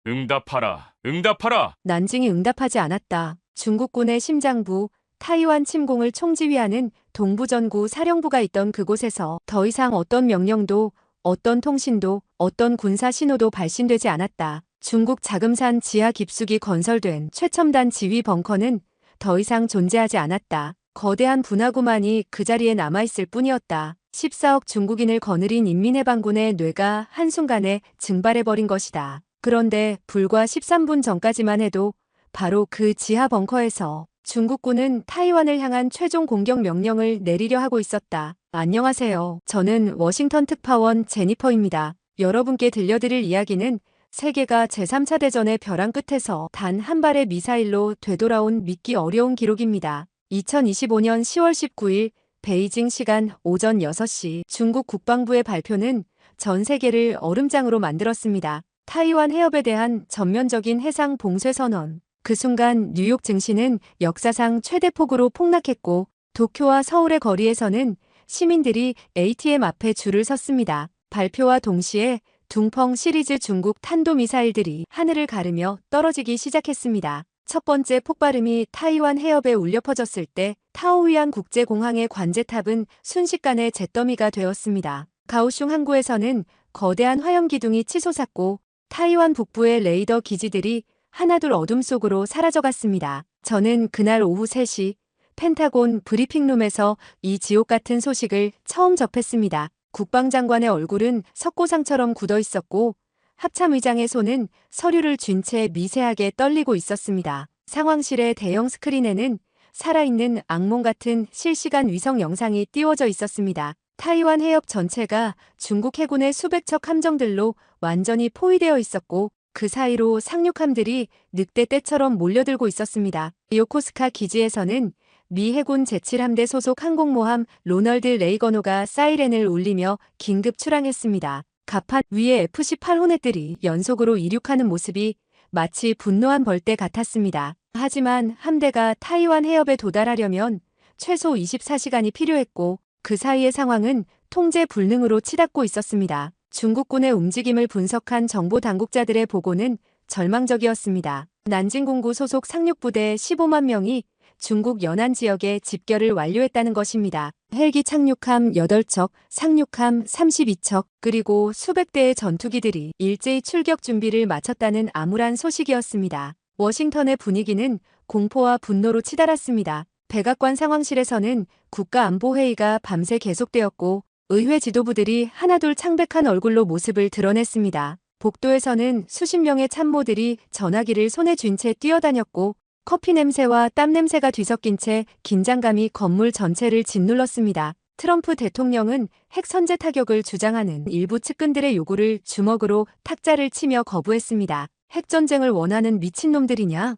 응답하라, 응답하라. 난징이 응답하지 않았다. 중국군의 심장부, 타이완 침공을 총지휘하는 동부전구 사령부가 있던 그곳에서 더 이상 어떤 명령도, 어떤 통신도, 어떤 군사 신호도 발신되지 않았다. 중국 자금산 지하 깊숙이 건설된 최첨단 지휘 벙커는 더 이상 존재하지 않았다. 거대한 분화구만이 그 자리에 남아있을 뿐이었다. 14억 중국인을 거느린 인민해방군의 뇌가 한순간에 증발해버린 것이다. 그런데 불과 13분 전까지만 해도 바로 그 지하 벙커에서 중국군은 타이완을 향한 최종 공격 명령을 내리려 하고 있었다. 안녕하세요. 저는 워싱턴 특파원 제니퍼입니다. 여러분께 들려드릴 이야기는 세계가 제3차 대전의 벼랑 끝에서 단 한 발의 미사일로 되돌아온 믿기 어려운 기록입니다. 2025년 10월 19일 베이징 시간 오전 6시 중국 국방부의 발표는 전 세계를 얼음장으로 만들었습니다. 타이완 해협에 대한 전면적인 해상 봉쇄 선언. 그 순간 뉴욕 증시는 역사상 최대 폭으로 폭락했고 도쿄와 서울의 거리에서는 시민들이 ATM 앞에 줄을 섰습니다. 발표와 동시에 둥펑 시리즈 중국 탄도미사일들이 하늘을 가르며 떨어지기 시작했습니다. 첫 번째 폭발음이 타이완 해협에 울려 퍼졌을 때 타오위안 국제공항의 관제탑은 순식간에 잿더미가 되었습니다. 가오슝 항구에서는 거대한 화염기둥이 치솟았고 타이완 북부의 레이더 기지들이 하나둘 어둠 속으로 사라져갔습니다. 저는 그날 오후 3시 펜타곤 브리핑룸에서 이 지옥 같은 소식을 처음 접했습니다. 국방장관의 얼굴은 석고상처럼 굳어 있었고 합참의장의 손은 서류를 쥔 채 미세하게 떨리고 있었습니다. 상황실의 대형 스크린에는 살아있는 악몽 같은 실시간 위성 영상이 띄워져 있었습니다. 타이완 해협 전체가 중국 해군의 수백 척 함정들로 완전히 포위되어 있었고 그 사이로 상륙함들이 늑대 떼처럼 몰려들고 있었습니다. 요코스카 기지에서는 미 해군 제7함대 소속 항공모함 로널드 레이거노가 사이렌을 울리며 긴급 출항했습니다. 갑판 위에 F-18 호넷들이 연속으로 이륙하는 모습이 마치 분노한 벌떼 같았습니다. 하지만 함대가 타이완 해협에 도달하려면 최소 24시간이 필요했고 그 사이의 상황은 통제 불능으로 치닫고 있었습니다. 중국군의 움직임을 분석한 정보 당국자들의 보고는 절망적이었습니다. 난징공구 소속 상륙부대 15만 명이 중국 연안 지역에 집결을 완료했다는 것입니다. 헬기 착륙함 8척, 상륙함 32척, 그리고 수백 대의 전투기들이 일제히 출격 준비를 마쳤다는 암울한 소식이었습니다. 워싱턴의 분위기는 공포와 분노로 치달았습니다. 백악관 상황실에서는 국가안보회의가 밤새 계속되었고 의회 지도부들이 하나둘 창백한 얼굴로 모습을 드러냈습니다. 복도에서는 수십 명의 참모들이 전화기를 손에 쥔 채 뛰어다녔고 커피 냄새와 땀 냄새가 뒤섞인 채 긴장감이 건물 전체를 짓눌렀습니다. 트럼프 대통령은 핵 선제 타격을 주장하는 일부 측근들의 요구를 주먹으로 탁자를 치며 거부했습니다. 핵전쟁을 원하는 미친놈들이냐?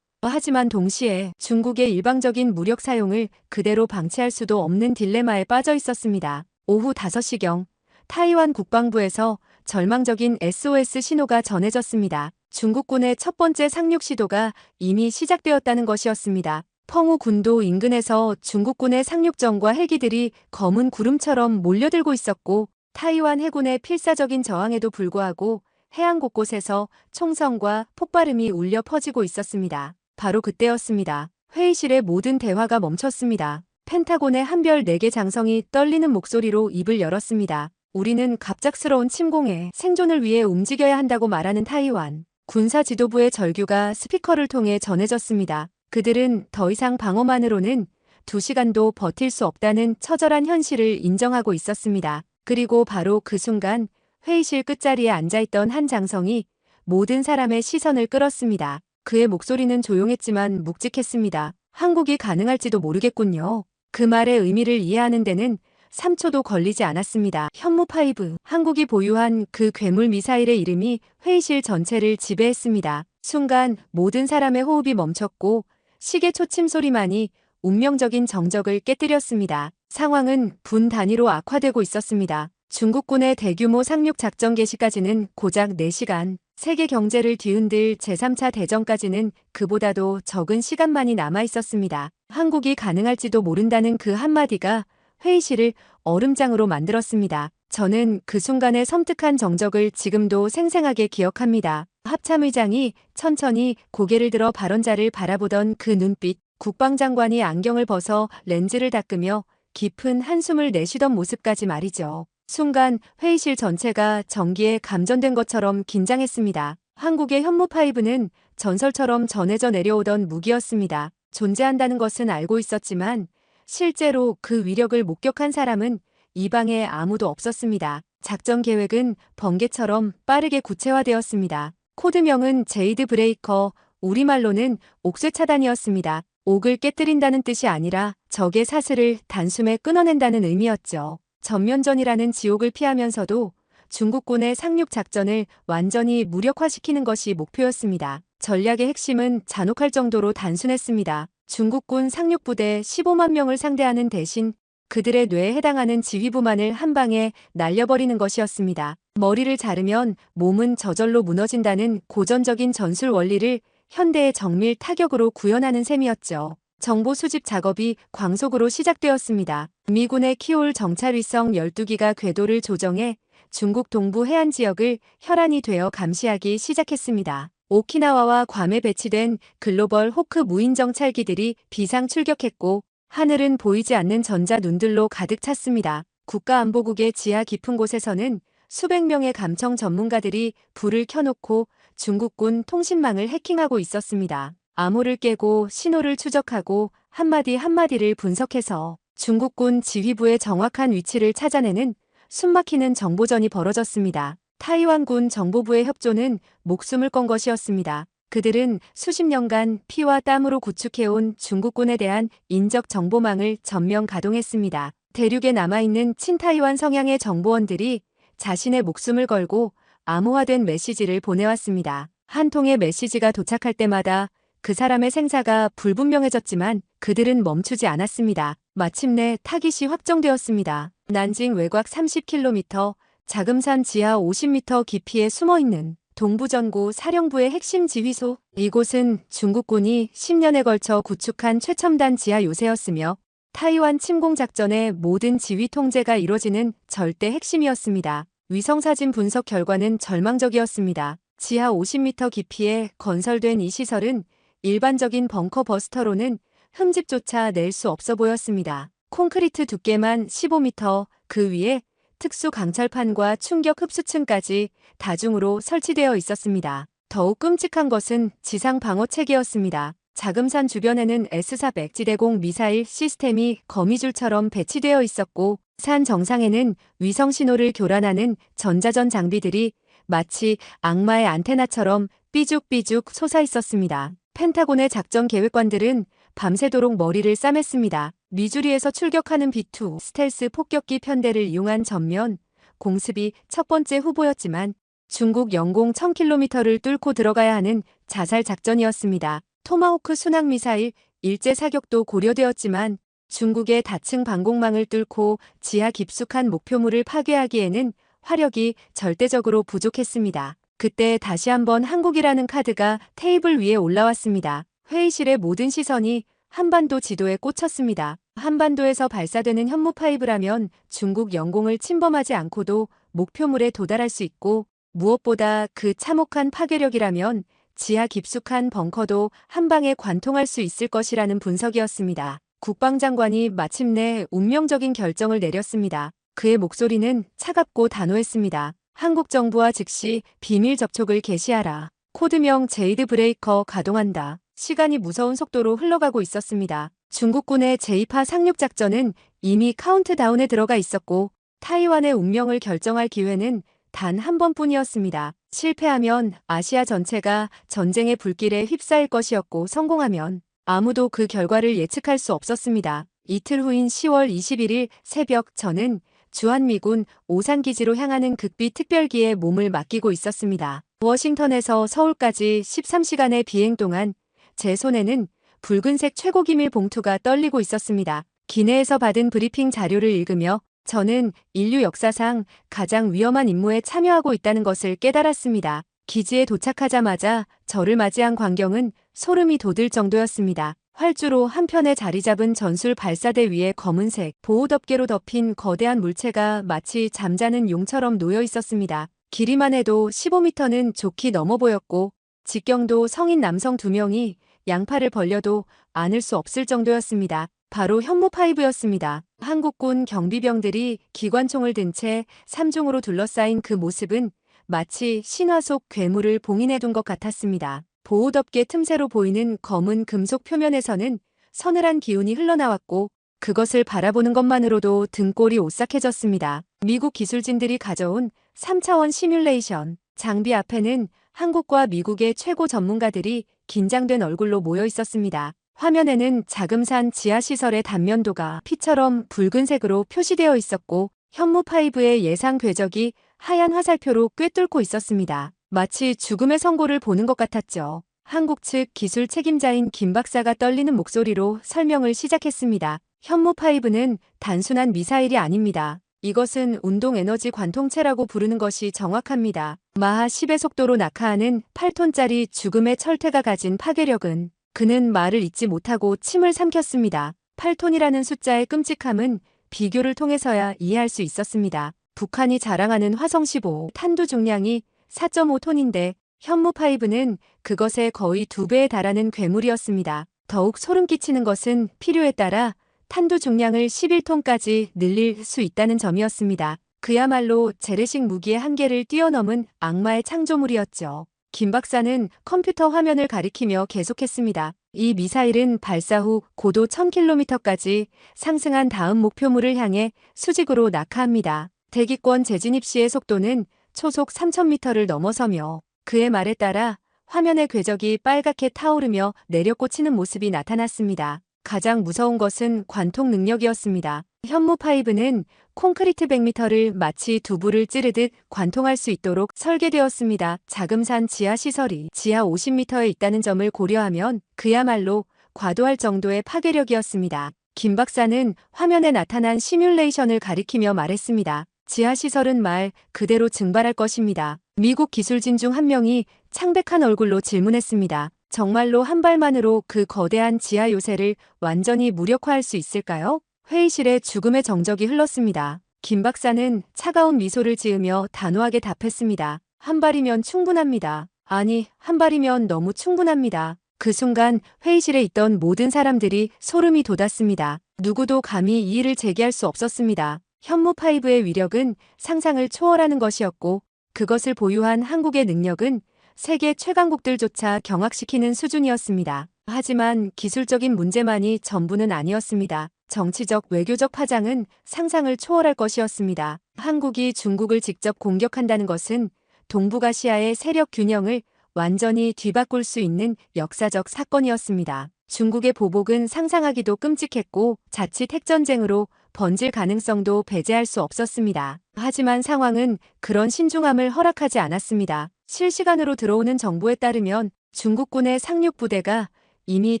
하지만 동시에 중국의 일방적인 무력 사용을 그대로 방치할 수도 없는 딜레마에 빠져 있었습니다. 오후 5시경 타이완 국방부에서 절망적인 SOS 신호가 전해졌습니다. 중국군의 첫 번째 상륙 시도가 이미 시작되었다는 것이었습니다. 펑우 군도 인근에서 중국군의 상륙정과 헬기들이 검은 구름처럼 몰려들고 있었고 타이완 해군의 필사적인 저항에도 불구하고 해안 곳곳에서 총성과 폭발음이 울려 퍼지고 있었습니다. 바로 그때였습니다. 회의실의 모든 대화가 멈췄습니다. 펜타곤의 한별 4개 장성이 떨리는 목소리로 입을 열었습니다. 우리는 갑작스러운 침공에 생존을 위해 움직여야 한다고 말하는 타이완. 군사 지도부의 절규가 스피커를 통해 전해졌습니다. 그들은 더 이상 방어만으로는 2시간도 버틸 수 없다는 처절한 현실을 인정하고 있었습니다. 그리고 바로 그 순간 회의실 끝자리에 앉아있던 한 장성이 모든 사람의 시선을 끌었습니다. 그의 목소리는 조용했지만 묵직했습니다. 한국이 가능할지도 모르겠군요. 그 말의 의미를 이해하는 데는 3초도 걸리지 않았습니다. 현무5. 한국이 보유한 그 괴물 미사일의 이름이 회의실 전체를 지배했습니다. 순간 모든 사람의 호흡이 멈췄고 시계 초침 소리만이 운명적인 정적을 깨뜨렸습니다. 상황은 분 단위로 악화되고 있었습니다. 중국군의 대규모 상륙 작전 개시까지는 고작 4시간, 세계 경제를 뒤흔들 제3차 대전까지는 그보다도 적은 시간만이 남아 있었습니다. 한국이 가능할지도 모른다는 그 한마디가 회의실을 얼음장으로 만들었습니다. 저는 그 순간의 섬뜩한 정적을 지금도 생생하게 기억합니다. 합참의장이 천천히 고개를 들어 발언자를 바라보던 그 눈빛, 국방장관이 안경을 벗어 렌즈를 닦으며 깊은 한숨을 내쉬던 모습까지 말이죠. 순간 회의실 전체가 전기에 감전된 것처럼 긴장했습니다. 한국의 현무5는 전설처럼 전해져 내려오던 무기였습니다. 존재한다는 것은 알고 있었지만 실제로 그 위력을 목격한 사람은 이 방에 아무도 없었습니다. 작전 계획은 번개처럼 빠르게 구체화되었습니다. 코드명은 제이드 브레이커, 우리말로는 옥쇄 차단이었습니다. 옥을 깨뜨린다는 뜻이 아니라 적의 사슬을 단숨에 끊어낸다는 의미였죠. 전면전이라는 지옥을 피하면서도 중국군의 상륙 작전을 완전히 무력화시키는 것이 목표였습니다. 전략의 핵심은 잔혹할 정도로 단순했습니다. 중국군 상륙부대 15만 명을 상대하는 대신 그들의 뇌에 해당하는 지휘부만을 한 방에 날려버리는 것이었습니다. 머리를 자르면 몸은 저절로 무너진다는 고전적인 전술 원리를 현대의 정밀 타격으로 구현하는 셈이었죠. 정보 수집 작업이 광속으로 시작되었습니다. 미군의 키올 정찰위성 12기가 궤도를 조정해 중국 동부 해안 지역을 혈안이 되어 감시하기 시작했습니다. 오키나와와 괌에 배치된 글로벌 호크 무인 정찰기들이 비상 출격했고 하늘은 보이지 않는 전자 눈들로 가득 찼습니다. 국가안보국의 지하 깊은 곳에서는 수백 명의 감청 전문가들이 불을 켜놓고 중국군 통신망을 해킹하고 있었습니다. 암호를 깨고 신호를 추적하고 한마디 한마디를 분석해서 중국군 지휘부의 정확한 위치를 찾아내는 숨막히는 정보전이 벌어졌습니다. 타이완군 정보부의 협조는 목숨을 건 것이었습니다. 그들은 수십 년간 피와 땀으로 구축해온 중국군에 대한 인적 정보망을 전면 가동했습니다. 대륙에 남아있는 친타이완 성향의 정보원들이 자신의 목숨을 걸고 암호화된 메시지를 보내왔습니다. 한 통의 메시지가 도착할 때마다 그 사람의 생사가 불분명해졌지만 그들은 멈추지 않았습니다. 마침내 타깃이 확정되었습니다. 난징 외곽 30km, 자금산 지하 50m 깊이에 숨어있는 동부전구 사령부의 핵심 지휘소. 이곳은 중국군이 10년에 걸쳐 구축한 최첨단 지하 요새였으며 타이완 침공작전의 모든 지휘 통제가 이뤄지는 절대 핵심이었습니다. 위성사진 분석 결과는 절망적이었습니다. 지하 50m 깊이에 건설된 이 시설은 일반적인 벙커 버스터로는 흠집조차 낼 수 없어 보였습니다. 콘크리트 두께만 15m, 그 위에 특수 강철판과 충격 흡수층까지 다중으로 설치되어 있었습니다. 더욱 끔찍한 것은 지상 방어 체계였습니다. 자금산 주변에는 S-400 지대공 미사일 시스템이 거미줄처럼 배치되어 있었고 산 정상에는 위성 신호를 교란하는 전자전 장비들이 마치 악마의 안테나처럼 삐죽삐죽 솟아 있었습니다. 펜타곤의 작전 계획관들은 밤새도록 머리를 싸맸습니다. 미주리에서 출격하는 B-2 스텔스 폭격기 편대를 이용한 전면 공습이 첫 번째 후보였지만 중국 영공 1000km를 뚫고 들어가야 하는 자살 작전이었습니다. 토마호크 순항미사일 일제 사격도 고려되었지만 중국의 다층 방공망을 뚫고 지하 깊숙한 목표물을 파괴하기에는 화력이 절대적으로 부족했습니다. 그때 다시 한번 한국이라는 카드가 테이블 위에 올라왔습니다. 회의실의 모든 시선이 한반도 지도에 꽂혔습니다. 한반도에서 발사되는 현무5라면 중국 영공을 침범하지 않고도 목표물에 도달할 수 있고 무엇보다 그 참혹한 파괴력이라면 지하 깊숙한 벙커도 한 방에 관통할 수 있을 것이라는 분석이었습니다. 국방장관이 마침내 운명적인 결정을 내렸습니다. 그의 목소리는 차갑고 단호했습니다. 한국 정부와 즉시 비밀 접촉을 개시하라. 코드명 제이드 브레이커 가동한다. 시간이 무서운 속도로 흘러가고 있었습니다. 중국군의 제2파 상륙작전은 이미 카운트다운에 들어가 있었고 타이완의 운명을 결정할 기회는 단 한 번뿐이었습니다. 실패하면 아시아 전체가 전쟁의 불길에 휩싸일 것이었고 성공하면 아무도 그 결과를 예측할 수 없었습니다. 이틀 후인 10월 21일 새벽 저는 주한미군 오산기지로 향하는 극비 특별기에 몸을 맡기고 있었습니다. 워싱턴에서 서울까지 13시간의 비행 동안 제 손에는 붉은색 최고기밀 봉투가 떨리고 있었습니다. 기내에서 받은 브리핑 자료를 읽으며 저는 인류 역사상 가장 위험한 임무에 참여하고 있다는 것을 깨달았습니다. 기지에 도착하자마자 저를 맞이한 광경은 소름이 돋을 정도였습니다. 활주로 한편에 자리 잡은 전술 발사대 위에 검은색 보호덮개로 덮인 거대한 물체가 마치 잠자는 용처럼 놓여 있었습니다. 길이만 해도 15m는 좋게 넘어 보였고 직경도 성인 남성 2명이 양팔을 벌려도 안을 수 없을 정도였습니다. 바로 현무5였습니다. 한국군 경비병들이 기관총을 든 채 3중으로 둘러싸인 그 모습은 마치 신화 속 괴물을 봉인해 둔 것 같았습니다. 보호덮개 틈새로 보이는 검은 금속 표면에서는 서늘한 기운이 흘러나왔고 그것을 바라보는 것만으로도 등골이 오싹해졌습니다. 미국 기술진들이 가져온 3차원 시뮬레이션 장비 앞에는 한국과 미국의 최고 전문가들이 긴장된 얼굴로 모여 있었습니다. 화면에는 자금산 지하시설의 단면도가 피처럼 붉은색으로 표시되어 있었고 현무5의 예상 궤적이 하얀 화살표로 꿰뚫고 있었습니다. 마치 죽음의 선고를 보는 것 같았죠. 한국 측 기술 책임자인 김 박사가 떨리는 목소리로 설명을 시작했습니다. 현무5는 단순한 미사일이 아닙니다. 이것은 운동에너지 관통체라고 부르는 것이 정확합니다. 마하 10의 속도로 낙하하는 8톤짜리 죽음의 철퇴가 가진 파괴력은 그는 말을 잇지 못하고 침을 삼켰습니다. 8톤이라는 숫자의 끔찍함은 비교를 통해서야 이해할 수 있었습니다. 북한이 자랑하는 화성-15 탄두 중량이 4.5톤인데 현무5는 그것의 거의 2배에 달하는 괴물이었습니다. 더욱 소름 끼치는 것은 필요에 따라 탄두 중량을 11톤까지 늘릴 수 있다는 점이었습니다. 그야말로 재래식 무기의 한계를 뛰어넘은 악마의 창조물이었죠. 김 박사는 컴퓨터 화면을 가리키며 계속했습니다. 이 미사일은 발사 후 고도 1000km까지 상승한 다음 목표물을 향해 수직으로 낙하합니다. 대기권 재진입 시의 속도는 초속 3000m를 넘어서며 그의 말에 따라 화면의 궤적이 빨갛게 타오르며 내려꽂히는 모습이 나타났습니다. 가장 무서운 것은 관통 능력이었습니다. 현무5는 콘크리트 100m를 마치 두부를 찌르듯 관통할 수 있도록 설계되었습니다. 자금산 지하시설이 지하 50m에 있다는 점을 고려하면 그야말로 과도할 정도의 파괴력이었습니다. 김 박사는 화면에 나타난 시뮬레이션을 가리키며 말했습니다. 지하시설은 말 그대로 증발할 것입니다. 미국 기술진 중 한 명이 창백한 얼굴로 질문했습니다. 정말로 한 발만으로 그 거대한 지하 요새를 완전히 무력화할 수 있을까요? 회의실에 죽음의 정적이 흘렀습니다. 김 박사는 차가운 미소를 지으며 단호하게 답했습니다. 한 발이면 충분합니다. 아니, 한 발이면 너무 충분합니다. 그 순간 회의실에 있던 모든 사람들이 소름이 돋았습니다. 누구도 감히 이의를 제기할 수 없었습니다. 현무5의 위력은 상상을 초월하는 것이었고 그것을 보유한 한국의 능력은 세계 최강국들조차 경악시키는 수준이었습니다. 하지만 기술적인 문제만이 전부는 아니었습니다. 정치적, 외교적 파장은 상상을 초월할 것이었습니다. 한국이 중국을 직접 공격한다는 것은 동북아시아의 세력 균형을 완전히 뒤바꿀 수 있는 역사적 사건이었습니다. 중국의 보복은 상상하기도 끔찍했고 자칫 핵전쟁으로 번질 가능성도 배제할 수 없었습니다. 하지만 상황은 그런 신중함을 허락하지 않았습니다. 실시간으로 들어오는 정보에 따르면 중국군의 상륙부대가 이미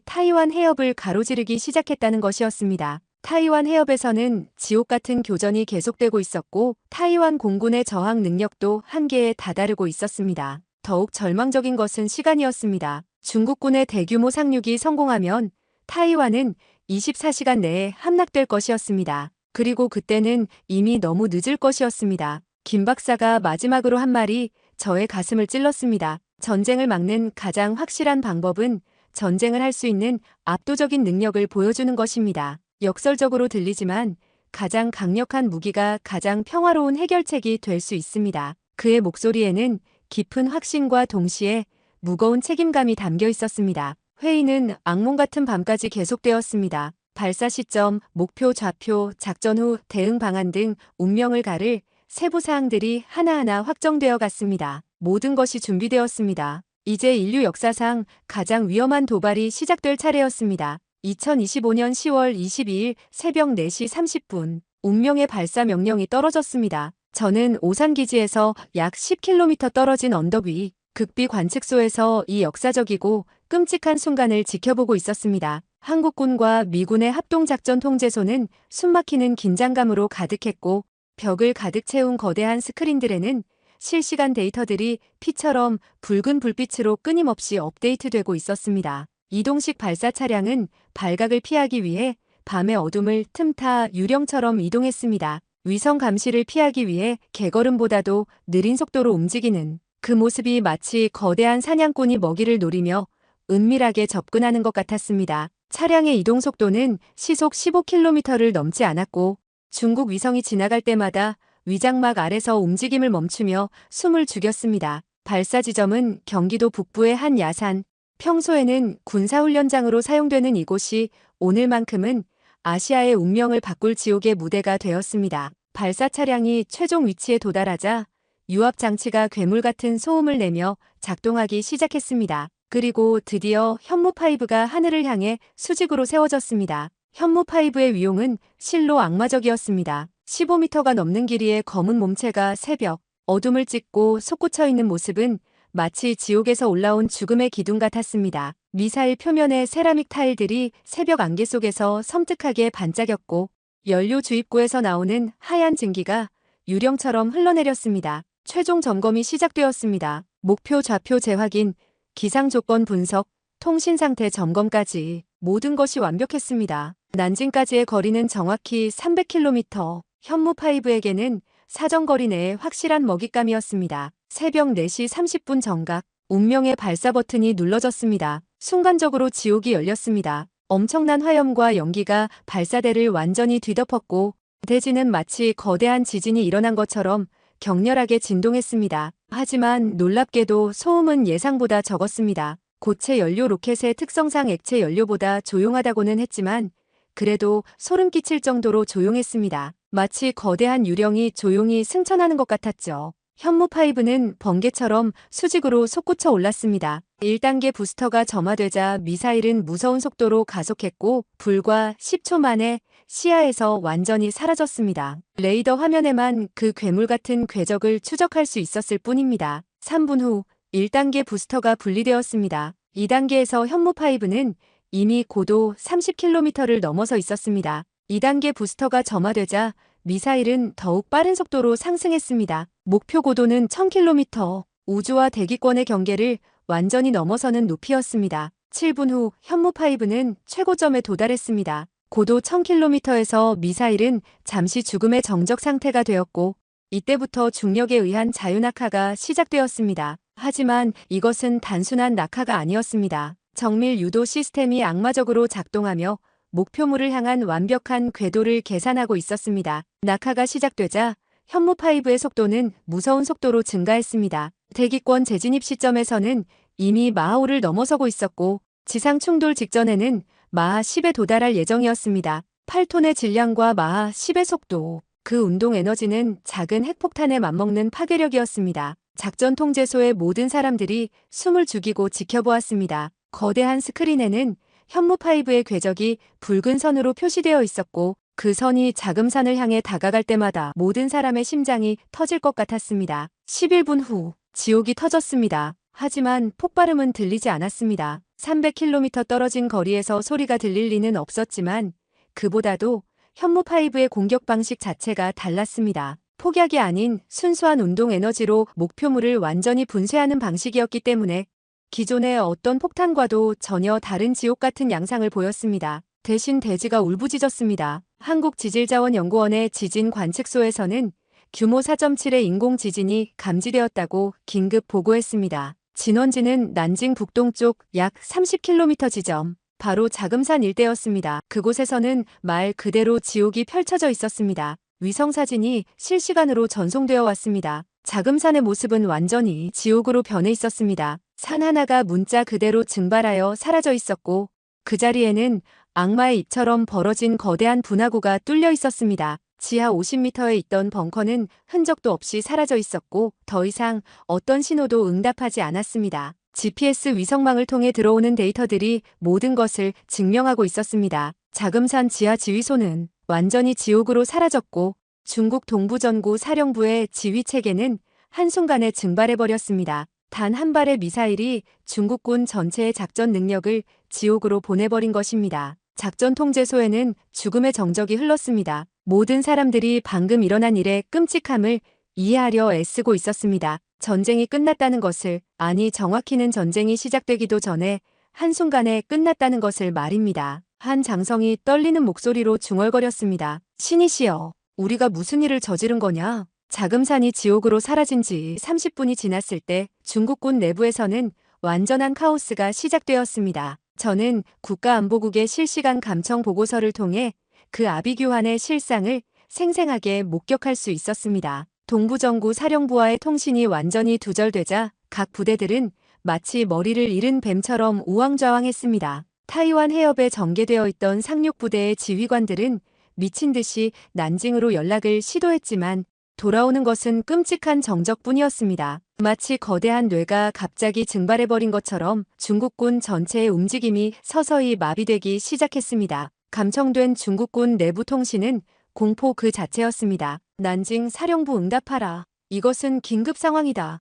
타이완 해협을 가로지르기 시작했다는 것이었습니다. 타이완 해협에서는 지옥 같은 교전이 계속되고 있었고 타이완 공군의 저항 능력도 한계에 다다르고 있었습니다. 더욱 절망적인 것은 시간이었습니다. 중국군의 대규모 상륙이 성공하면 타이완은 24시간 내에 함락될 것이었습니다. 그리고 그때는 이미 너무 늦을 것이었습니다. 김 박사가 마지막으로 한 말이 저의 가슴을 찔렀습니다. 전쟁을 막는 가장 확실한 방법은 전쟁을 할 수 있는 압도적인 능력을 보여주는 것입니다. 역설적으로 들리지만 가장 강력한 무기가 가장 평화로운 해결책이 될 수 있습니다. 그의 목소리에는 깊은 확신과 동시에 무거운 책임감이 담겨 있었습니다. 회의는 악몽 같은 밤까지 계속되었습니다. 발사 시점, 목표 좌표, 작전 후 대응 방안 등 운명을 가를 세부 사항들이 하나하나 확정되어 갔습니다. 모든 것이 준비되었습니다. 이제 인류 역사상 가장 위험한 도발이 시작될 차례였습니다. 2025년 10월 22일 새벽 4시 30분 운명의 발사 명령이 떨어졌습니다. 저는 오산기지에서 약 10km 떨어진 언덕 위 극비 관측소에서 이 역사적이고 끔찍한 순간을 지켜보고 있었습니다. 한국군과 미군의 합동작전 통제소는 숨막히는 긴장감으로 가득했고 벽을 가득 채운 거대한 스크린들에는 실시간 데이터들이 피처럼 붉은 불빛으로 끊임없이 업데이트되고 있었습니다. 이동식 발사 차량은 발각을 피하기 위해 밤의 어둠을 틈타 유령처럼 이동했습니다. 위성 감시를 피하기 위해 개걸음보다도 느린 속도로 움직이는 그 모습이 마치 거대한 사냥꾼이 먹이를 노리며 은밀하게 접근하는 것 같았습니다. 차량의 이동 속도는 시속 15km를 넘지 않았고 중국 위성이 지나갈 때마다 위장막 아래서 움직임을 멈추며 숨을 죽였습니다. 발사 지점은 경기도 북부의 한 야산, 평소에는 군사훈련장으로 사용되는 이곳이 오늘만큼은 아시아의 운명을 바꿀 지옥의 무대가 되었습니다. 발사 차량이 최종 위치에 도달하자 유압 장치가 괴물 같은 소음을 내며 작동하기 시작했습니다. 그리고 드디어 현무5가 하늘을 향해 수직으로 세워졌습니다. 현무5의 위용은 실로 악마적이었습니다. 15m가 넘는 길이의 검은 몸체가 새벽 어둠을 찢고 솟구쳐 있는 모습은 마치 지옥에서 올라온 죽음의 기둥 같았습니다. 미사일 표면의 세라믹 타일들이 새벽 안개 속에서 섬뜩하게 반짝였고 연료 주입구에서 나오는 하얀 증기가 유령처럼 흘러내렸습니다. 최종 점검이 시작되었습니다. 목표 좌표 재확인, 기상 조건 분석, 통신 상태 점검까지 모든 것이 완벽했습니다. 난징까지의 거리는 정확히 300km. 현무5에게는 사정거리 내에 확실한 먹잇감이었습니다. 새벽 4시 30분 정각, 운명의 발사 버튼이 눌러졌습니다. 순간적으로 지옥이 열렸습니다. 엄청난 화염과 연기가 발사대를 완전히 뒤덮었고 대지는 마치 거대한 지진이 일어난 것처럼 격렬하게 진동했습니다. 하지만 놀랍게도 소음은 예상보다 적었습니다. 고체 연료 로켓의 특성상 액체 연료보다 조용하다고는 했지만 그래도 소름 끼칠 정도로 조용했습니다. 마치 거대한 유령이 조용히 승천하는 것 같았죠. 현무5는 번개처럼 수직으로 솟구쳐 올랐습니다. 1단계 부스터가 점화되자 미사일은 무서운 속도로 가속했고 불과 10초 만에 시야에서 완전히 사라졌습니다. 레이더 화면에만 그 괴물 같은 궤적을 추적할 수 있었을 뿐입니다. 3분 후 1단계 부스터가 분리되었습니다. 2단계에서 현무5는 이미 고도 30km를 넘어서 있었습니다. 2단계 부스터가 점화되자 미사일은 더욱 빠른 속도로 상승했습니다. 목표 고도는 1000km, 우주와 대기권의 경계를 완전히 넘어서는 높이였습니다. 7분 후 현무5는 최고점에 도달했습니다. 고도 1000km에서 미사일은 잠시 죽음의 정적 상태가 되었고 이때부터 중력에 의한 자유낙하가 시작되었습니다. 하지만 이것은 단순한 낙하가 아니었습니다. 정밀 유도 시스템이 악마적으로 작동하며 목표물을 향한 완벽한 궤도를 계산하고 있었습니다. 낙하가 시작되자 현무5의 속도는 무서운 속도로 증가했습니다. 대기권 재진입 시점에서는 이미 마하 5를 넘어서고 있었고 지상 충돌 직전에는 마하 10에 도달할 예정이었습니다. 8톤의 질량과 마하 10의 속도, 그 운동 에너지는 작은 핵폭탄에 맞먹는 파괴력이었습니다. 작전 통제소의 모든 사람들이 숨을 죽이고 지켜보았습니다. 거대한 스크린에는 현무5의 궤적이 붉은 선으로 표시되어 있었고 그 선이 자금산을 향해 다가갈 때마다 모든 사람의 심장이 터질 것 같았습니다. 11분 후 지옥이 터졌습니다. 하지만 폭발음은 들리지 않았습니다. 300km 떨어진 거리에서 소리가 들릴 리는 없었지만 그보다도 현무5의 공격 방식 자체가 달랐습니다. 폭약이 아닌 순수한 운동 에너지로 목표물을 완전히 분쇄하는 방식이었기 때문에 기존의 어떤 폭탄과도 전혀 다른 지옥 같은 양상을 보였습니다. 대신 대지가 울부짖었습니다. 한국지질자원연구원의 지진 관측소에서는 규모 4.7의 인공 지진이 감지되었다고 긴급 보고했습니다. 진원지는 난징 북동쪽 약 30km 지점, 바로 자금산 일대였습니다. 그곳에서는 말 그대로 지옥이 펼쳐져 있었습니다. 위성사진이 실시간으로 전송되어 왔습니다. 자금산의 모습은 완전히 지옥으로 변해 있었습니다. 산 하나가 문자 그대로 증발하여 사라져 있었고 그 자리에는 악마의 입처럼 벌어진 거대한 분화구가 뚫려 있었습니다. 지하 50m에 있던 벙커는 흔적도 없이 사라져 있었고 더 이상 어떤 신호도 응답하지 않았습니다. GPS 위성망을 통해 들어오는 데이터들이 모든 것을 증명하고 있었습니다. 자금산 지하 지휘소는 완전히 지옥으로 사라졌고 중국 동부전구 사령부의 지휘체계는 한순간에 증발해버렸습니다. 단 한 발의 미사일이 중국군 전체의 작전 능력을 지옥으로 보내버린 것입니다. 작전 통제소에는 죽음의 정적이 흘렀습니다. 모든 사람들이 방금 일어난 일의 끔찍함을 이해하려 애쓰고 있었습니다. 전쟁이 끝났다는 것을, 아니 정확히는 전쟁이 시작되기도 전에 한순간에 끝났다는 것을 말입니다. 한 장성이 떨리는 목소리로 중얼거렸습니다. 신이시여, 우리가 무슨 일을 저지른 거냐? 자금산이 지옥으로 사라진 지 30분이 지났을 때 중국군 내부에서는 완전한 카오스가 시작되었습니다. 저는 국가안보국의 실시간 감청 보고서를 통해 그 아비규환의 실상을 생생하게 목격할 수 있었습니다. 동부정구 사령부와의 통신이 완전히 두절되자 각 부대들은 마치 머리를 잃은 뱀처럼 우왕좌왕했습니다. 타이완 해협에 전개되어 있던 상륙부대의 지휘관들은 미친 듯이 난징으로 연락을 시도했지만 돌아오는 것은 끔찍한 정적뿐이었습니다. 마치 거대한 뇌가 갑자기 증발해버린 것처럼 중국군 전체의 움직임이 서서히 마비되기 시작했습니다. 감청된 중국군 내부 통신은 공포 그 자체였습니다. 난징 사령부 응답하라. 이것은 긴급 상황이다.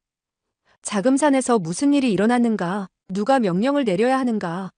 자금산에서 무슨 일이 일어났는가? 누가 명령을 내려야 하는가?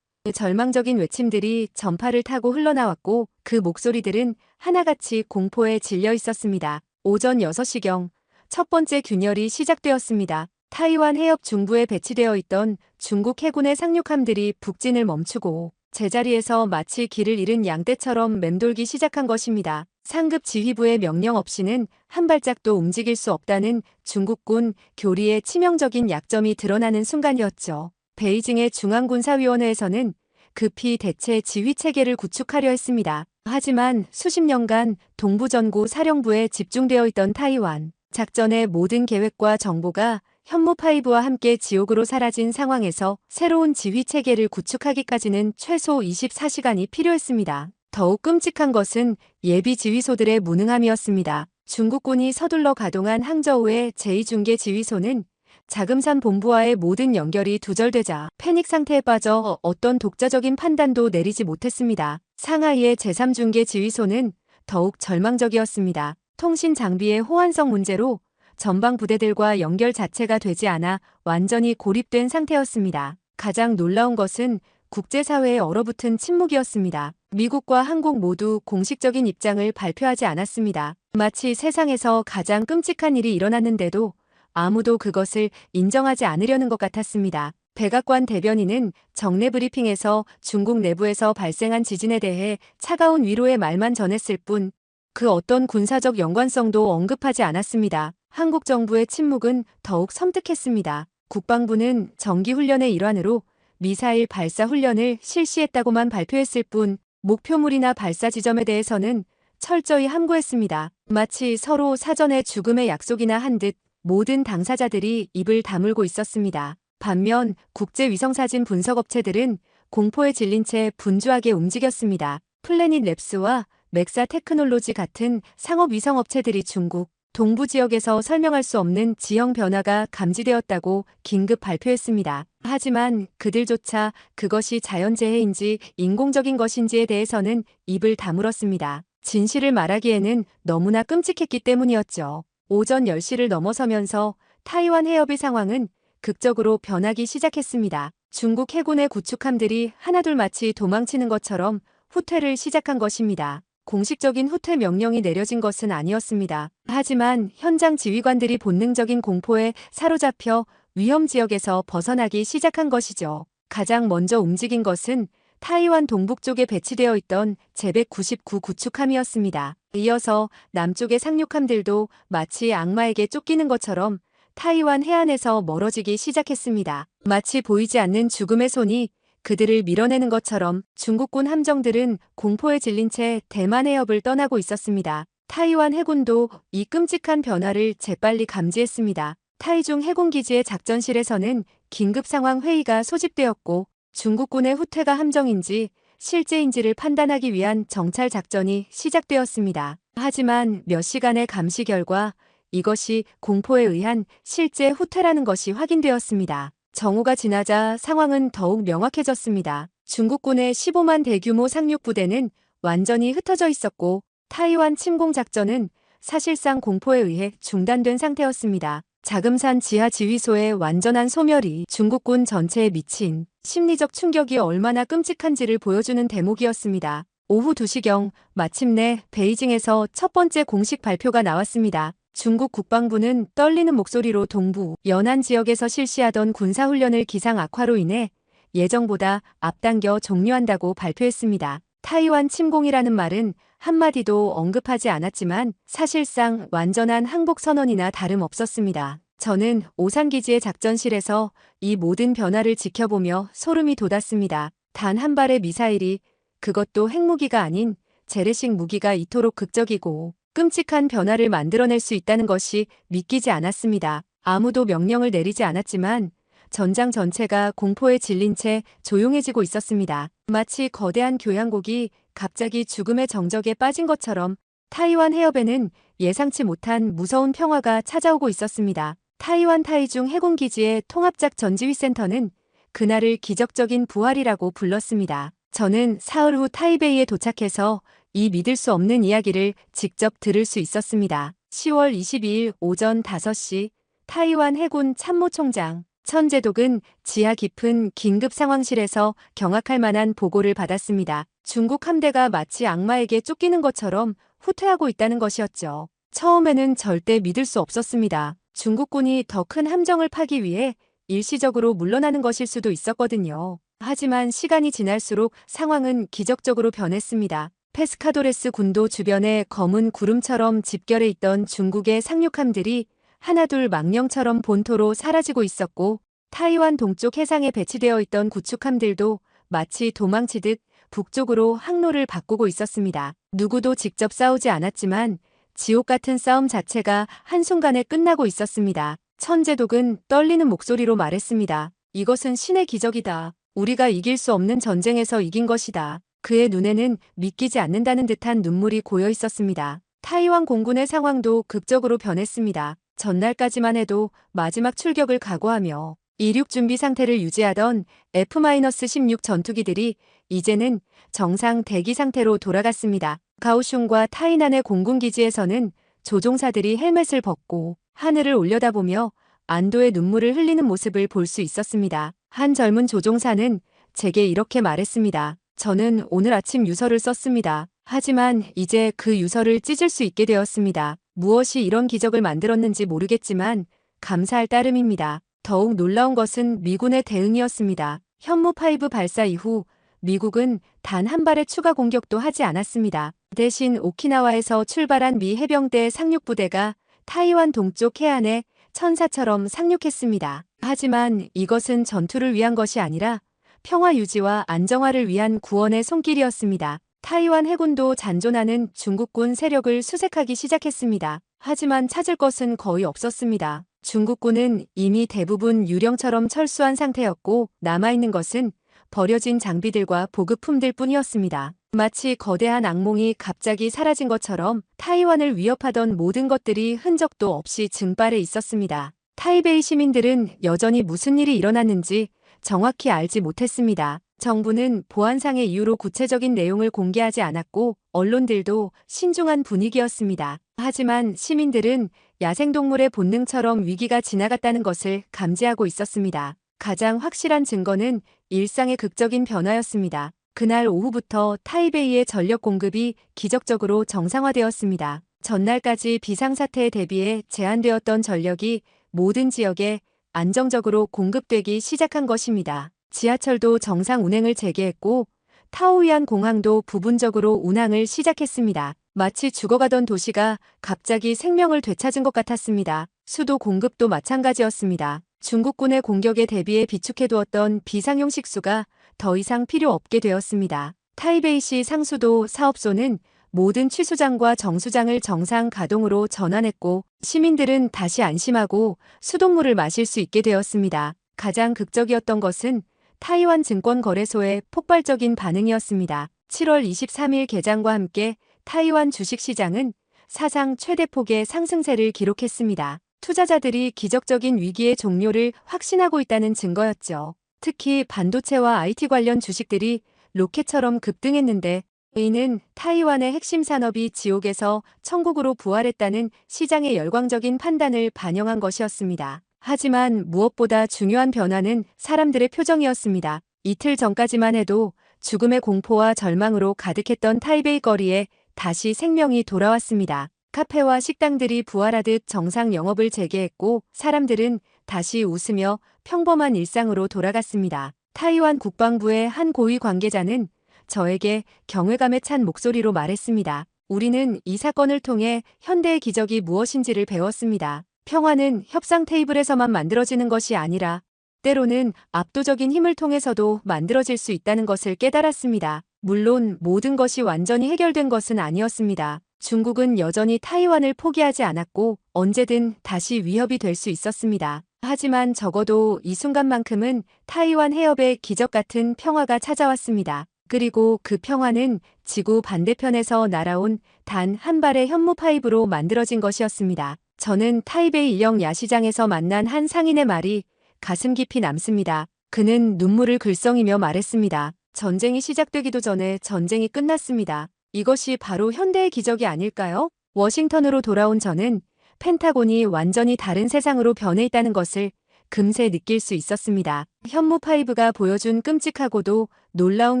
절망적인 외침들이 전파를 타고 흘러나왔고 그 목소리들은 하나같이 공포에 질려 있었습니다. 오전 6시경 첫 번째 균열이 시작되었습니다. 타이완 해협 중부에 배치되어 있던 중국 해군의 상륙함들이 북진을 멈추고 제자리에서 마치 길을 잃은 양떼처럼 맴돌기 시작한 것입니다. 상급 지휘부의 명령 없이는 한 발짝도 움직일 수 없다는 중국군 교리의 치명적인 약점이 드러나는 순간이었죠. 베이징의 중앙군사위원회에서는 급히 대체 지휘체계를 구축하려 했습니다. 하지만 수십 년간 동부전구 사령부에 집중되어 있던 타이완 작전의 모든 계획과 정보가 현무5와 함께 지옥으로 사라진 상황에서 새로운 지휘체계를 구축하기까지는 최소 24시간이 필요했습니다. 더욱 끔찍한 것은 예비 지휘소들의 무능함이었습니다. 중국군이 서둘러 가동한 항저우의 제2중계지휘소는 자금산 본부와의 모든 연결이 두절되자 패닉 상태에 빠져 어떤 독자적인 판단도 내리지 못했습니다. 상하이의 제3중계지휘소는 더욱 절망적이었습니다. 통신 장비의 호환성 문제로 전방 부대들과 연결 자체가 되지 않아 완전히 고립된 상태였습니다. 가장 놀라운 것은 국제사회에 얼어붙은 침묵이었습니다. 미국과 한국 모두 공식적인 입장을 발표하지 않았습니다. 마치 세상에서 가장 끔찍한 일이 일어났는데도 아무도 그것을 인정하지 않으려는 것 같았습니다. 백악관 대변인은 정례 브리핑에서 중국 내부에서 발생한 지진에 대해 차가운 위로의 말만 전했을 뿐 그 어떤 군사적 연관성도 언급하지 않았습니다. 한국 정부의 침묵은 더욱 섬뜩했습니다. 국방부는 정기훈련의 일환으로 미사일 발사 훈련을 실시했다고만 발표했을 뿐 목표물이나 발사 지점에 대해서는 철저히 함구했습니다. 마치 서로 사전에 죽음의 약속이나 한 듯 모든 당사자들이 입을 다물고 있었습니다. 반면 국제위성사진 분석업체들은 공포에 질린 채 분주하게 움직였습니다. 플래닛 랩스와 맥사 테크놀로지 같은 상업위성업체들이 중국 동부 지역에서 설명할 수 없는 지형 변화가 감지되었다고 긴급 발표했습니다. 하지만 그들조차 그것이 자연재해인지 인공적인 것인지에 대해서는 입을 다물었습니다. 진실을 말하기에는 너무나 끔찍했기 때문이었죠. 오전 10시를 넘어서면서 타이완 해협의 상황은 극적으로 변하기 시작했습니다. 중국 해군의 구축함들이 하나둘 마치 도망치는 것처럼 후퇴를 시작한 것입니다. 공식적인 후퇴 명령이 내려진 것은 아니었습니다. 하지만 현장 지휘관들이 본능적인 공포에 사로잡혀 위험 지역에서 벗어나기 시작한 것이죠. 가장 먼저 움직인 것은 타이완 동북쪽에 배치되어 있던 제199 구축함이었습니다. 이어서 남쪽의 상륙함들도 마치 악마에게 쫓기는 것처럼 타이완 해안에서 멀어지기 시작했습니다. 마치 보이지 않는 죽음의 손이 그들을 밀어내는 것처럼 중국군 함정들은 공포에 질린 채 대만 해협을 떠나고 있었습니다. 타이완 해군도 이 끔찍한 변화를 재빨리 감지했습니다. 타이중 해군기지의 작전실에서는 긴급 상황 회의가 소집되었고 중국군의 후퇴가 함정인지 실제인지를 판단하기 위한 정찰 작전이 시작되었습니다. 하지만 몇 시간의 감시 결과 이것이 공포에 의한 실제 후퇴라는 것이 확인되었습니다. 정오가 지나자 상황은 더욱 명확해졌습니다. 중국군의 15만 대규모 상륙부대는 완전히 흩어져 있었고 타이완 침공 작전은 사실상 공포에 의해 중단된 상태였습니다. 자금산 지하 지휘소의 완전한 소멸이 중국군 전체에 미친 심리적 충격이 얼마나 끔찍한지를 보여주는 대목이었습니다. 오후 2시경 마침내 베이징에서 첫 번째 공식 발표가 나왔습니다. 중국 국방부는 떨리는 목소리로 동부 연안 지역에서 실시하던 군사훈련을 기상 악화로 인해 예정보다 앞당겨 종료한다고 발표했습니다. 타이완 침공이라는 말은 한마디도 언급하지 않았지만 사실상 완전한 항복 선언이나 다름없었습니다. 저는 오산기지의 작전실에서 이 모든 변화를 지켜보며 소름이 돋았습니다. 단 한 발의 미사일이, 그것도 핵무기가 아닌 재래식 무기가 이토록 극적이고 끔찍한 변화를 만들어낼 수 있다는 것이 믿기지 않았습니다. 아무도 명령을 내리지 않았지만 전장 전체가 공포에 질린 채 조용해지고 있었습니다. 마치 거대한 교향곡이 갑자기 죽음의 정적에 빠진 것처럼 타이완 해협에는 예상치 못한 무서운 평화가 찾아오고 있었습니다. 타이완 타이중 해군기지의 통합작전지휘센터는 그날을 기적적인 부활이라고 불렀습니다. 저는 사흘 후 타이베이에 도착해서 이 믿을 수 없는 이야기를 직접 들을 수 있었습니다. 10월 22일 오전 5시 타이완 해군 참모총장 천제독은 지하 깊은 긴급 상황실에서 경악할 만한 보고를 받았습니다. 중국 함대가 마치 악마에게 쫓기는 것처럼 후퇴하고 있다는 것이었죠. 처음에는 절대 믿을 수 없었습니다. 중국군이 더 큰 함정을 파기 위해 일시적으로 물러나는 것일 수도 있었거든요. 하지만 시간이 지날수록 상황은 기적적으로 변했습니다. 페스카도레스 군도 주변에 검은 구름처럼 집결해 있던 중국의 상륙함들이 하나둘 망령처럼 본토로 사라지고 있었고, 타이완 동쪽 해상에 배치되어 있던 구축함들도 마치 도망치듯 북쪽으로 항로를 바꾸고 있었습니다. 누구도 직접 싸우지 않았지만 지옥 같은 싸움 자체가 한순간에 끝나고 있었습니다. 천제독은 떨리는 목소리로 말했습니다. 이것은 신의 기적이다. 우리가 이길 수 없는 전쟁에서 이긴 것이다. 그의 눈에는 믿기지 않는다는 듯한 눈물이 고여 있었습니다. 타이완 공군의 상황도 극적으로 변했습니다. 전날까지만 해도 마지막 출격을 각오하며 이륙 준비 상태를 유지하던 F-16 전투기들이 이제는 정상 대기 상태로 돌아갔습니다. 가오슝과 타이난의 공군기지에서는 조종사들이 헬멧을 벗고 하늘을 올려다보며 안도의 눈물을 흘리는 모습을 볼 수 있었습니다. 한 젊은 조종사는 제게 이렇게 말했습니다. 저는 오늘 아침 유서를 썼습니다. 하지만 이제 그 유서를 찢을 수 있게 되었습니다. 무엇이 이런 기적을 만들었는지 모르겠지만 감사할 따름입니다. 더욱 놀라운 것은 미군의 대응이었습니다. 현무5 발사 이후 미국은 단 한 발의 추가 공격도 하지 않았습니다. 대신 오키나와에서 출발한 미 해병대 상륙부대가 타이완 동쪽 해안에 천사처럼 상륙했습니다. 하지만 이것은 전투를 위한 것이 아니라 평화 유지와 안정화를 위한 구원의 손길이었습니다. 타이완 해군도 잔존하는 중국군 세력을 수색하기 시작했습니다. 하지만 찾을 것은 거의 없었습니다. 중국군은 이미 대부분 유령처럼 철수한 상태였고 남아있는 것은 버려진 장비들과 보급품들 뿐이었습니다. 마치 거대한 악몽이 갑자기 사라진 것처럼 타이완을 위협하던 모든 것들이 흔적도 없이 증발해 있었습니다. 타이베이 시민들은 여전히 무슨 일이 일어났는지 정확히 알지 못했습니다. 정부는 보안상의 이유로 구체적인 내용을 공개하지 않았고 언론들도 신중한 분위기였습니다. 하지만 시민들은 야생동물의 본능처럼 위기가 지나갔다는 것을 감지하고 있었습니다. 가장 확실한 증거는 일상의 극적인 변화였습니다. 그날 오후부터 타이베이의 전력 공급이 기적적으로 정상화되었습니다. 전날까지 비상사태에 대비해 제한되었던 전력이 모든 지역에 안정적으로 공급되기 시작한 것입니다. 지하철도 정상 운행을 재개했고 타오이안 공항도 부분적으로 운항을 시작했습니다. 마치 죽어가던 도시가 갑자기 생명을 되찾은 것 같았습니다. 수도 공급도 마찬가지였습니다. 중국군의 공격에 대비해 비축해두었던 비상용 식수가 더 이상 필요 없게 되었습니다. 타이베이시 상수도 사업소는 모든 취수장과 정수장을 정상 가동으로 전환했고 시민들은 다시 안심하고 수돗물을 마실 수 있게 되었습니다. 가장 극적이었던 것은 타이완 증권거래소의 폭발적인 반응이었습니다. 7월 23일 개장과 함께 타이완 주식시장은 사상 최대폭의 상승세를 기록했습니다. 투자자들이 기적적인 위기의 종료를 확신하고 있다는 증거였죠. 특히 반도체와 IT 관련 주식들이 로켓처럼 급등했는데 이는 타이완의 핵심 산업이 지옥에서 천국으로 부활했다는 시장의 열광적인 판단을 반영한 것이었습니다. 하지만 무엇보다 중요한 변화는 사람들의 표정이었습니다. 이틀 전까지만 해도 죽음의 공포와 절망으로 가득했던 타이베이 거리에 다시 생명이 돌아왔습니다. 카페와 식당들이 부활하듯 정상 영업을 재개했고 사람들은 다시 웃으며 평범한 일상으로 돌아갔습니다. 타이완 국방부의 한 고위 관계자는 저에게 경외감에 찬 목소리로 말했습니다. 우리는 이 사건을 통해 현대의 기적이 무엇인지를 배웠습니다. 평화는 협상 테이블에서만 만들어지는 것이 아니라 때로는 압도적인 힘을 통해서도 만들어질 수 있다는 것을 깨달았습니다. 물론 모든 것이 완전히 해결된 것은 아니었습니다. 중국은 여전히 타이완을 포기하지 않았고 언제든 다시 위협이 될 수 있었습니다. 하지만 적어도 이 순간만큼은 타이완 해협에 기적 같은 평화가 찾아왔습니다. 그리고 그 평화는 지구 반대편에서 날아온 단 한 발의 현무 파이브로 만들어진 것이었습니다. 저는 타이베이 일역 야시장에서 만난 한 상인의 말이 가슴 깊이 남습니다. 그는 눈물을 글썽이며 말했습니다. 전쟁이 시작되기도 전에 전쟁이 끝났습니다. 이것이 바로 현대의 기적이 아닐까요? 워싱턴으로 돌아온 저는 펜타곤이 완전히 다른 세상으로 변해 있다는 것을 금세 느낄 수 있었습니다. 현무5가 보여준 끔찍하고도 놀라운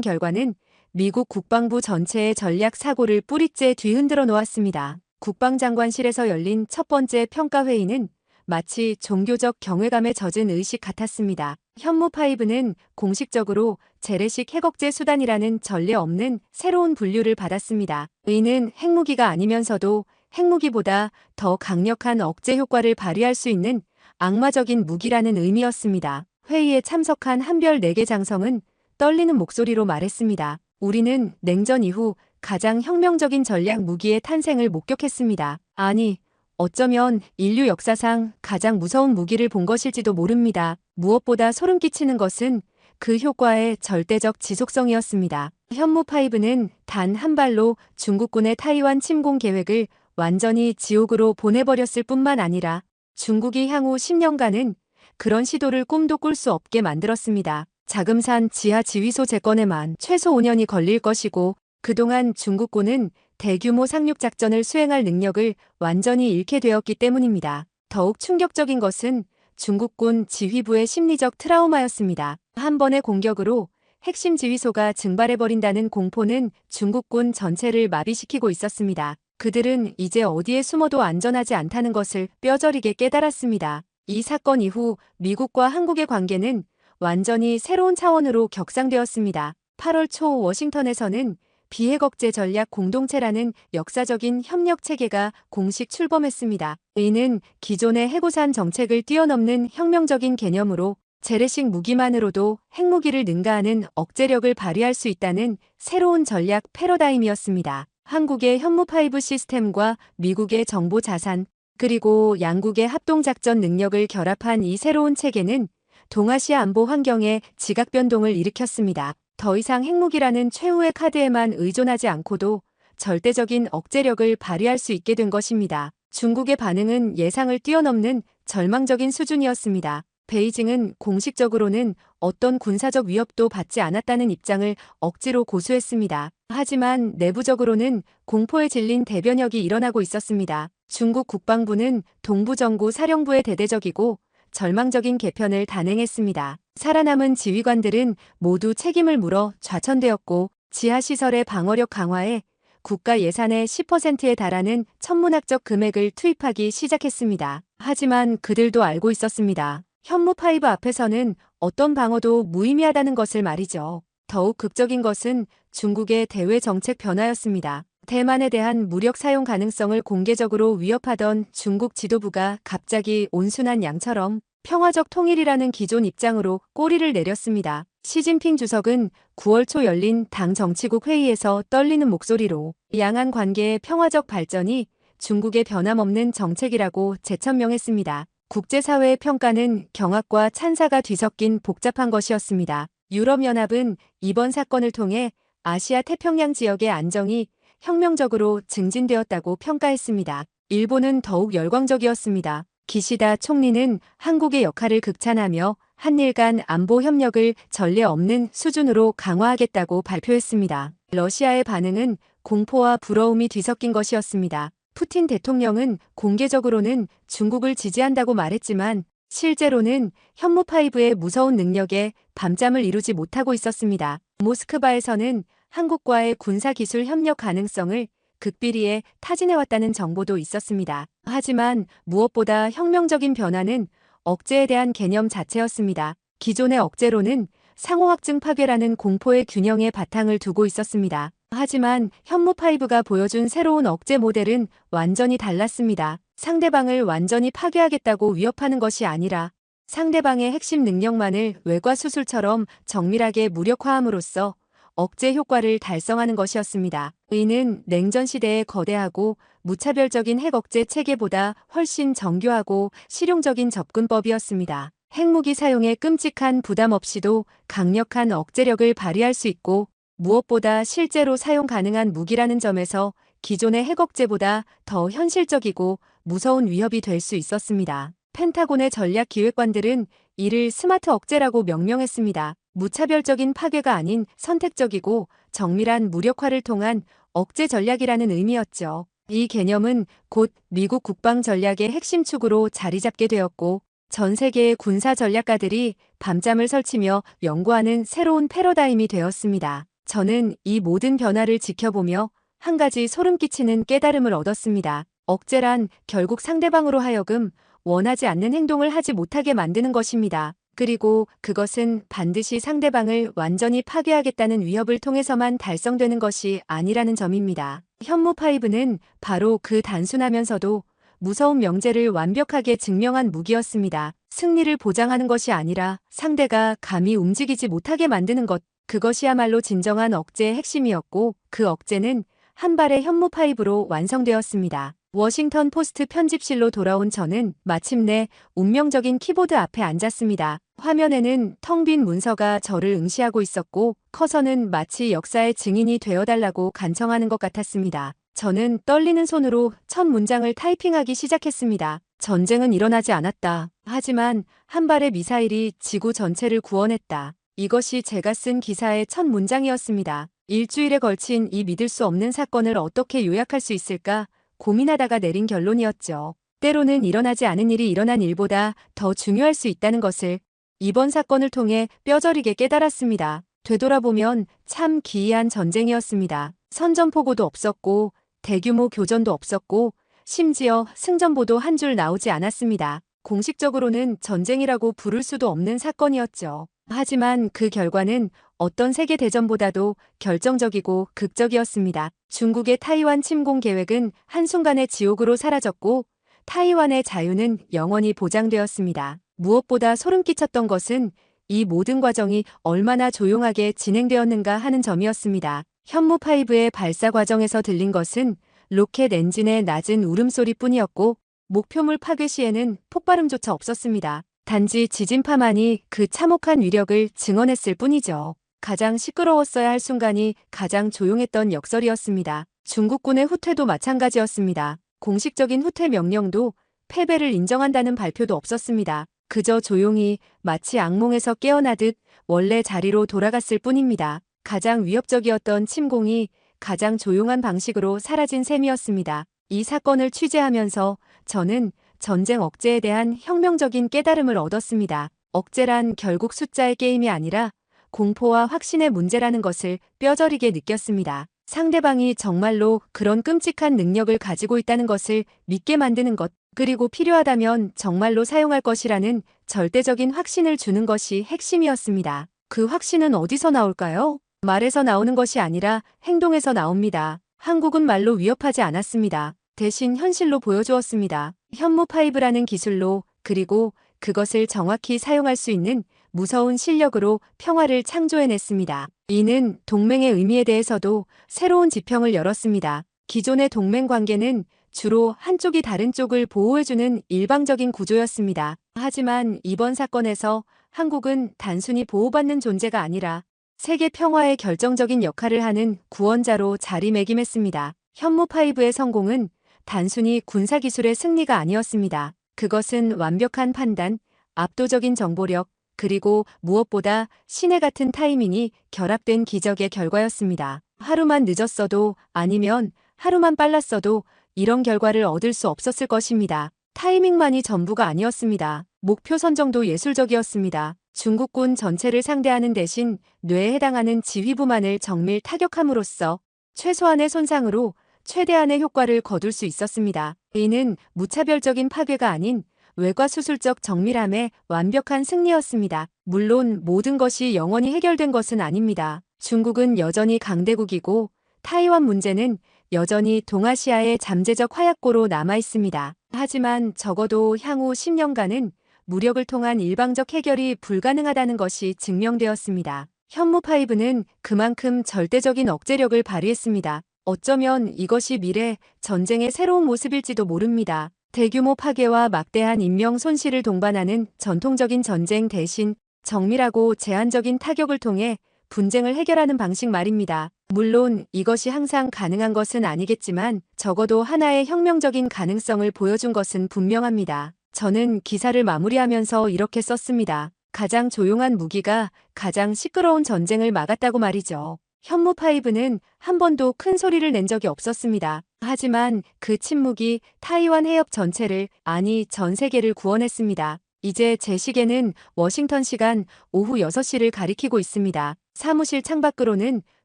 결과는 미국 국방부 전체의 전략 사고를 뿌리째 뒤흔들어 놓았습니다. 국방장관실에서 열린 첫 번째 평가회의는 마치 종교적 경외감에 젖은 의식 같았습니다. 현무5는 공식적으로 재래식 핵억제 수단이라는 전례 없는 새로운 분류를 받았습니다. 이는 핵무기가 아니면서도 핵무기보다 더 강력한 억제 효과를 발휘할 수 있는 악마적인 무기라는 의미였습니다. 회의에 참석한 한별 4개 장성은 떨리는 목소리로 말했습니다. 우리는 냉전 이후 가장 혁명적인 전략 무기의 탄생을 목격했습니다. 아니, 어쩌면 인류 역사상 가장 무서운 무기를 본 것일지도 모릅니다. 무엇보다 소름 끼치는 것은 그 효과의 절대적 지속성이었습니다. 현무5는 단 한 발로 중국군의 타이완 침공 계획을 완전히 지옥으로 보내버렸을 뿐만 아니라 중국이 향후 10년간은 그런 시도를 꿈도 꿀 수 없게 만들었습니다. 자금산 지하 지휘소 재건에만 최소 5년이 걸릴 것이고 그동안 중국군은 대규모 상륙작전을 수행할 능력을 완전히 잃게 되었기 때문입니다. 더욱 충격적인 것은 중국군 지휘부의 심리적 트라우마였습니다. 한 번의 공격으로 핵심 지휘소가 증발해버린다는 공포는 중국군 전체를 마비시키고 있었습니다. 그들은 이제 어디에 숨어도 안전하지 않다는 것을 뼈저리게 깨달았습니다. 이 사건 이후 미국과 한국의 관계는 완전히 새로운 차원으로 격상되었습니다. 8월 초 워싱턴에서는 비핵억제 전략 공동체라는 역사적인 협력 체계가 공식 출범했습니다. 이는 기존의 해고산 정책을 뛰어넘는 혁명적인 개념으로 재래식 무기만으로도 핵무기를 능가하는 억제력을 발휘할 수 있다는 새로운 전략 패러다임이었습니다. 한국의 현무5 시스템과 미국의 정보 자산, 그리고 양국의 합동작전 능력을 결합한 이 새로운 체계는 동아시아 안보 환경에 지각 변동을 일으켰습니다. 더 이상 핵무기라는 최후의 카드에만 의존하지 않고도 절대적인 억제력을 발휘할 수 있게 된 것입니다. 중국의 반응은 예상을 뛰어넘는 절망적인 수준이었습니다. 베이징은 공식적으로는 어떤 군사적 위협도 받지 않았다는 입장을 억지로 고수했습니다. 하지만 내부적으로는 공포에 질린 대변혁이 일어나고 있었습니다. 중국 국방부는 동부정구 사령부의 대대적이고 절망적인 개편을 단행했습니다. 살아남은 지휘관들은 모두 책임을 물어 좌천되었고 지하시설의 방어력 강화에 국가 예산의 10%에 달하는 천문학적 금액을 투입하기 시작했습니다. 하지만 그들도 알고 있었습니다. 현무5 앞에서는 어떤 방어도 무의미하다는 것을 말이죠. 더욱 극적인 것은 중국의 대외 정책 변화였습니다. 대만에 대한 무력 사용 가능성을 공개적으로 위협하던 중국 지도부가 갑자기 온순한 양처럼 평화적 통일이라는 기존 입장으로 꼬리를 내렸습니다. 시진핑 주석은 9월 초 열린 당 정치국 회의에서 떨리는 목소리로 양안 관계의 평화적 발전이 중국의 변함없는 정책이라고 재천명했습니다. 국제사회의 평가는 경악과 찬사가 뒤섞인 복잡한 것이었습니다. 유럽연합은 이번 사건을 통해 아시아 태평양 지역의 안정이 혁명적으로 증진되었다고 평가했습니다. 일본은 더욱 열광적이었습니다. 기시다 총리는 한국의 역할을 극찬하며 한일 간 안보 협력을 전례 없는 수준으로 강화하겠다고 발표했습니다. 러시아의 반응은 공포와 부러움이 뒤섞인 것이었습니다. 푸틴 대통령은 공개적으로는 중국을 지지한다고 말했지만 실제로는 현무5의 무서운 능력에 밤잠을 이루지 못하고 있었습니다. 모스크바에서는 한국과의 군사기술 협력 가능성을 극비리에 타진해왔다는 정보도 있었습니다. 하지만 무엇보다 혁명적인 변화는 억제에 대한 개념 자체였습니다. 기존의 억제로는 상호확증 파괴라는 공포의 균형에 바탕을 두고 있었습니다. 하지만 현무5가 보여준 새로운 억제 모델은 완전히 달랐습니다. 상대방을 완전히 파괴하겠다고 위협하는 것이 아니라 상대방의 핵심 능력만을 외과 수술처럼 정밀하게 무력화함으로써 억제 효과를 달성하는 것이었습니다. 이는 냉전 시대의 거대하고 무차별적인 핵 억제 체계보다 훨씬 정교하고 실용적인 접근법이었습니다. 핵무기 사용에 끔찍한 부담 없이도 강력한 억제력을 발휘할 수 있고 무엇보다 실제로 사용 가능한 무기라는 점에서 기존의 핵 억제보다 더 현실적이고 무서운 위협이 될 수 있었습니다. 펜타곤의 전략 기획관들은 이를 스마트 억제라고 명명했습니다. 무차별적인 파괴가 아닌 선택적이고 정밀한 무력화를 통한 억제 전략이라는 의미였죠. 이 개념은 곧 미국 국방 전략의 핵심 축으로 자리 잡게 되었고 전 세계의 군사 전략가들이 밤잠을 설치며 연구하는 새로운 패러다임이 되었습니다. 저는 이 모든 변화를 지켜보며 한 가지 소름 끼치는 깨달음을 얻었습니다. 억제란 결국 상대방으로 하여금 원하지 않는 행동을 하지 못하게 만드는 것입니다. 그리고 그것은 반드시 상대방을 완전히 파괴하겠다는 위협을 통해서만 달성되는 것이 아니라는 점입니다. 현무5는 바로 그 단순하면서도 무서운 명제를 완벽하게 증명한 무기였습니다. 승리를 보장하는 것이 아니라 상대가 감히 움직이지 못하게 만드는 것, 그것이야말로 진정한 억제의 핵심이었고 그 억제는 한 발의 현무5로 완성되었습니다. 워싱턴 포스트 편집실로 돌아온 저는 마침내 운명적인 키보드 앞에 앉았습니다. 화면에는 텅 빈 문서가 저를 응시하고 있었고 커서는 마치 역사의 증인이 되어달라고 간청하는 것 같았습니다. 저는 떨리는 손으로 첫 문장을 타이핑하기 시작했습니다. 전쟁은 일어나지 않았다. 하지만 한 발의 미사일이 지구 전체를 구원했다. 이것이 제가 쓴 기사의 첫 문장이었습니다. 일주일에 걸친 이 믿을 수 없는 사건을 어떻게 요약할 수 있을까 고민하다가 내린 결론이었죠. 때로는 일어나지 않은 일이 일어난 일보다 더 중요할 수 있다는 것을 이번 사건을 통해 뼈저리게 깨달았습니다. 되돌아보면 참 기이한 전쟁이었습니다. 선전포고도 없었고 대규모 교전도 없었고 심지어 승전보도 한 줄 나오지 않았습니다. 공식적으로는 전쟁이라고 부를 수도 없는 사건이었죠. 하지만 그 결과는 어떤 세계대전보다도 결정적이고 극적이었습니다. 중국의 타이완 침공 계획은 한순간에 지옥으로 사라졌고 타이완의 자유는 영원히 보장되었습니다. 무엇보다 소름 끼쳤던 것은 이 모든 과정이 얼마나 조용하게 진행되었는가 하는 점이었습니다. 현무5의 발사 과정에서 들린 것은 로켓 엔진의 낮은 울음소리뿐이었고 목표물 파괴 시에는 폭발음조차 없었습니다. 단지 지진파만이 그 참혹한 위력을 증언했을 뿐이죠. 가장 시끄러웠어야 할 순간이 가장 조용했던 역설이었습니다. 중국군의 후퇴도 마찬가지였습니다. 공식적인 후퇴 명령도 패배를 인정한다는 발표도 없었습니다. 그저 조용히 마치 악몽에서 깨어나듯 원래 자리로 돌아갔을 뿐입니다. 가장 위협적이었던 침공이 가장 조용한 방식으로 사라진 셈이었습니다. 이 사건을 취재하면서 저는 전쟁 억제에 대한 혁명적인 깨달음을 얻었습니다. 억제란 결국 숫자의 게임이 아니라 공포와 확신의 문제라는 것을 뼈저리게 느꼈습니다. 상대방이 정말로 그런 끔찍한 능력을 가지고 있다는 것을 믿게 만드는 것, 그리고 필요하다면 정말로 사용할 것이라는 절대적인 확신을 주는 것이 핵심이었습니다. 그 확신은 어디서 나올까요? 말에서 나오는 것이 아니라 행동에서 나옵니다. 한국은 말로 위협하지 않았습니다. 대신 현실로 보여주었습니다. 현무5라는 기술로, 그리고 그것을 정확히 사용할 수 있는 무서운 실력으로 평화를 창조해냈습니다. 이는 동맹의 의미에 대해서도 새로운 지평을 열었습니다. 기존의 동맹 관계는 주로 한쪽이 다른 쪽을 보호해주는 일방적인 구조였습니다. 하지만 이번 사건에서 한국은 단순히 보호받는 존재가 아니라 세계 평화의 결정적인 역할을 하는 구원자로 자리매김했습니다. 현무5의 성공은 단순히 군사기술의 승리가 아니었습니다. 그것은 완벽한 판단, 압도적인 정보력, 그리고 무엇보다 신의 같은 타이밍이 결합된 기적의 결과였습니다. 하루만 늦었어도 아니면 하루만 빨랐어도 이런 결과를 얻을 수 없었을 것입니다. 타이밍만이 전부가 아니었습니다. 목표 선정도 예술적이었습니다. 중국군 전체를 상대하는 대신 뇌에 해당하는 지휘부만을 정밀 타격함으로써 최소한의 손상으로 최대한의 효과를 거둘 수 있었습니다. 이는 무차별적인 파괴가 아닌 외과수술적 정밀함의 완벽한 승리였습니다. 물론 모든 것이 영원히 해결된 것은 아닙니다. 중국은 여전히 강대국이고 타이완 문제는 여전히 동아시아의 잠재적 화약고로 남아 있습니다. 하지만 적어도 향후 10년간은 무력을 통한 일방적 해결이 불가능하다는 것이 증명되었습니다. 현무5는 그만큼 절대적인 억제력을 발휘했습니다. 어쩌면 이것이 미래 전쟁의 새로운 모습일지도 모릅니다. 대규모 파괴와 막대한 인명 손실을 동반하는 전통적인 전쟁 대신 정밀하고 제한적인 타격을 통해 분쟁을 해결하는 방식 말입니다. 물론 이것이 항상 가능한 것은 아니겠지만 적어도 하나의 혁명적인 가능성을 보여준 것은 분명합니다. 저는 기사를 마무리하면서 이렇게 썼습니다. 가장 조용한 무기가 가장 시끄러운 전쟁을 막았다고 말이죠. 현무5는 한 번도 큰 소리를 낸 적이 없었습니다. 하지만 그 침묵이 타이완 해협 전체를, 아니 전 세계를 구원했습니다. 이제 제 시계는 워싱턴 시간 오후 6시를 가리키고 있습니다. 사무실 창밖으로는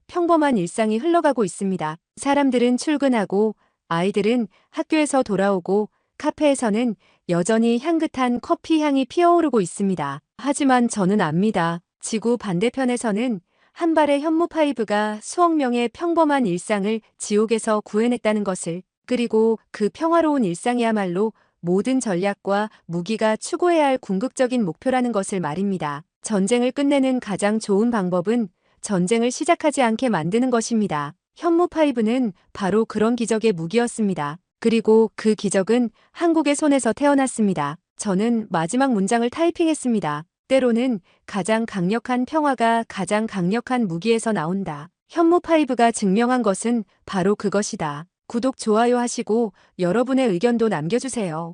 평범한 일상이 흘러가고 있습니다. 사람들은 출근하고 아이들은 학교에서 돌아오고 카페에서는 여전히 향긋한 커피 향이 피어오르고 있습니다. 하지만 저는 압니다. 지구 반대편에서는 한 발의 현무5가 수억 명의 평범한 일상을 지옥에서 구해냈다는 것을, 그리고 그 평화로운 일상이야말로 모든 전략과 무기가 추구해야 할 궁극적인 목표라는 것을 말입니다. 전쟁을 끝내는 가장 좋은 방법은 전쟁을 시작하지 않게 만드는 것입니다. 현무5는 바로 그런 기적의 무기였습니다. 그리고 그 기적은 한국의 손에서 태어났습니다. 저는 마지막 문장을 타이핑했습니다. 때로는 가장 강력한 평화가 가장 강력한 무기에서 나온다. 현무5가 증명한 것은 바로 그것이다. 구독, 좋아요 하시고 여러분의 의견도 남겨주세요.